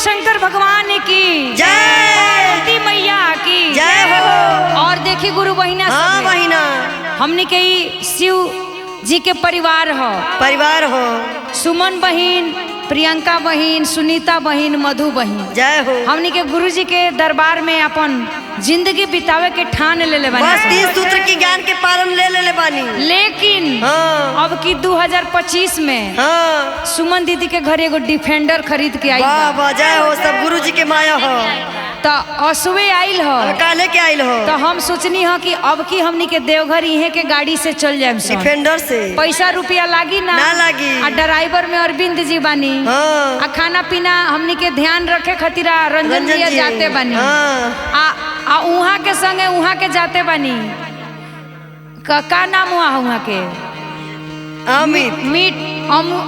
शंकर भगवान की जय, मैया की जय हो। और देखी गुरु बहिना हाँ बहिना, हमने के शिव जी के परिवार हो सुमन बहिन, प्रियंका बहिन, सुनीता बहिन, मधु बहिन। जय हो। हमने के गुरु जी के दरबार में अपन जिंदगी बितावे के ठान ले बानी। बस 3 सूत्र की ज्ञान के पारण ले बानी। लेकिन हाँ। अब की 2025 में हाँ। सुमन दीदी के घर एगो डिफेंडर खरीद के आई। वाह वाह, जय हो। सब गुरु जी के माया हो। तो असुए आइल हो, काले के आइल हो। तो हम सोचनी हो कि अब की हमनी के देवघर इहे के गाड़ी से चल जाए। डिफेंडर से पैसा रुपया लागी ना लागी। आ ड्राइवर में अरविंद जी बानी। हाँ। आ खाना पीना हमनी के ध्यान रखे खातिर रंजन जी जाते बानी। हाँ। आ उहाँ के संगे उहाँ के जाते बानी। का नाम हुआ उहाँ के?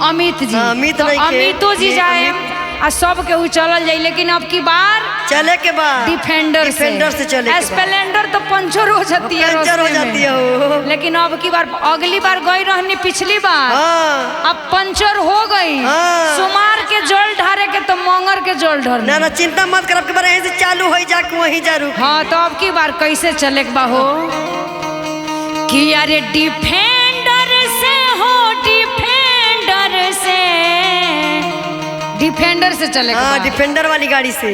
अमित जी। अमितो जी जाए आ सब के चलल जाए। लेकिन अब की बार चले के बाद डिफेंडर से चले। स्प्लेंडर तो पंचर हो जाती है। लेकिन अब की बार, अगली बार गई रहनी पिछली बार। अब पंचर हो गई। सोमवार के जल ढारे के तो मंगर के जल ढार ना चिंता मत कर। अब की बार यहीं से चालू हो जा के वहीं जा रुक। हाँ, तो अब की बार कैसे चले के हो कि अरे डिफेंडर से हो, डिफेंडर से चले। हाँ, डिफेंडर वाली गाड़ी से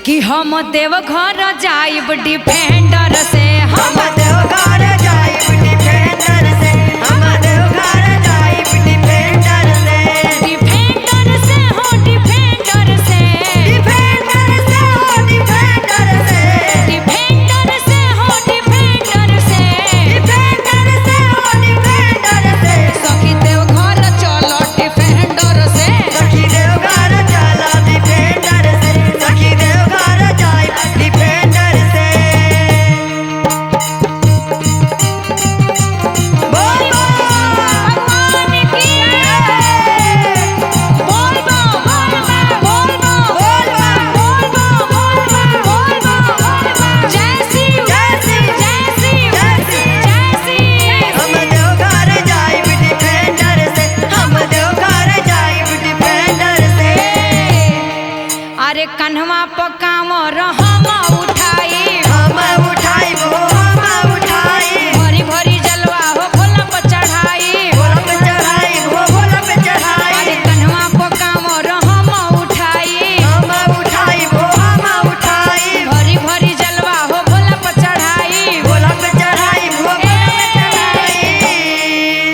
कि हम देवघर जाइब डिफेंडर से। हम देवघर जाइब डिफेंडर से। हम देवघर जाइब डिफेंडर से। डिफेंडर से हो, डिफेंडर से। डिफेंडर से हो, डिफेंडर से। डिफेंडर से हो, डिफेंडर से। डिफेंडर से हो, डिफेंडर से। सखी देवघर चलो डिफेंडर से। सखी देवघर चलो डिफेंडर से। सखी देवघर जाइब डिफेंडर से। कन्हवा पकामर हम उठाई, हम उठाई वो हम उठाई। भरी भरी जलवा हो भोला पर चढ़ाई, भोला पे चढ़ाई वो भोला पे चढ़ाई। अरे कन्हवा पकामर हम उठाई, हम उठाई वो हम उठाई। भरी भरी जलवा हो भोला पर चढ़ाई, भोला पे चढ़ाई वो भोला पे चढ़ाई।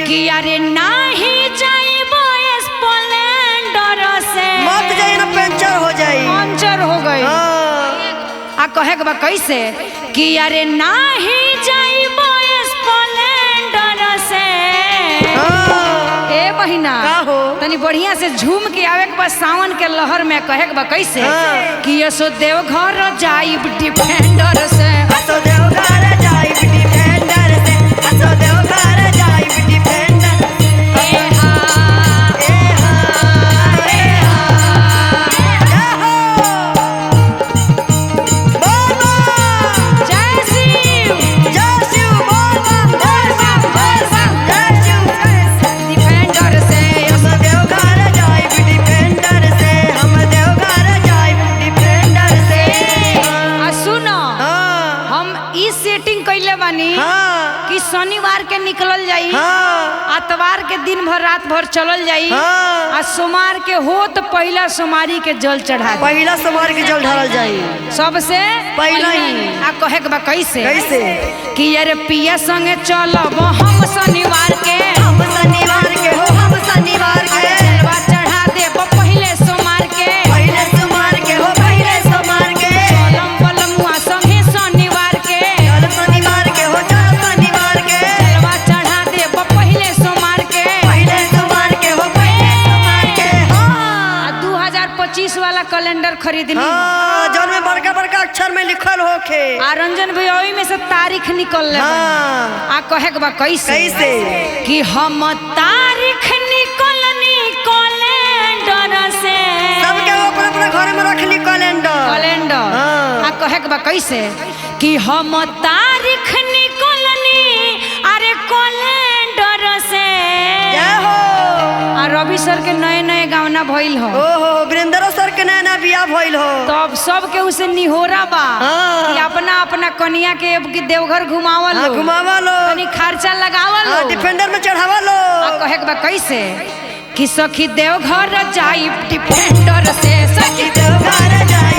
कि अरे नाही जाइबो स्प्लेंडर से। मत जाई ना, पंचर हो जाई। पंचर हो गई। आ कहे के बा कैसे कि अरे नाही जाइबो स्प्लेंडर से। ए महीना तनी बढ़िया से झूम के आवे के बाद सावन के लहर में कहे के बा कैसे कि यसो देवघर जाइब डिफेंडर से। असो देवघर जाइब डिफेंडर से। असो देवघर जाइब डिफेंडर से। ए हा कि शनिवार के निकलल जाई। आतवार के दिन भर रात भर चलल जाई। आ सोमवार के हो तो पहला सोमवारी के जल चढ़ा, पहला सोमवार के जल ढारल जाई सबसे पहला ही। आ कहे के बा कैसे कि अरे पिया संगे चलब हम शनिवार के। हम शनिवार के हो, हम शनिवार के। जलवा चढ़ा देब पहले सोमवार के। पहले सोमवार के हो, पहले सोमवार के। चलम बलमुआ संगे शनिवार के। चल शनिवार के हो, चल शनिवार के। जलवा चढ़ा देब पहले सोमवार के। पहले सोमवार के हो, पहले सोमवार के। 2025 वाला कैलेंडर खरीदनी। जौन में बड़का बड़का अक्षर में लिखल होखे। आ रंजन भैया ओही में से तारीख निकल आ कहे के बा कैसे कि हम तारीख निकलनी कैलेंडर से। सबके अपने अपने घर में रखली कैलेंडर। आ कहे के बा कैसे कि हम तारीख निकलनी अरे कैलेंडर से। जय हो। आ रवि सर के नए नए गावना भइल हो। ओहो वीरेंद्र सर के नया बियाह भइल हो। तब सब के उसे निहोरा बा कि अपना अपना कन्या के अब की देवघर घुमावा लो, घुमावा लो, तनी खर्चा लगावा लो, डिफेंडर में चढ़ावा लो। आ कहे के बा कैसे कि सखी देवघर जाई डिफेंडर से, सखी देवघर जाई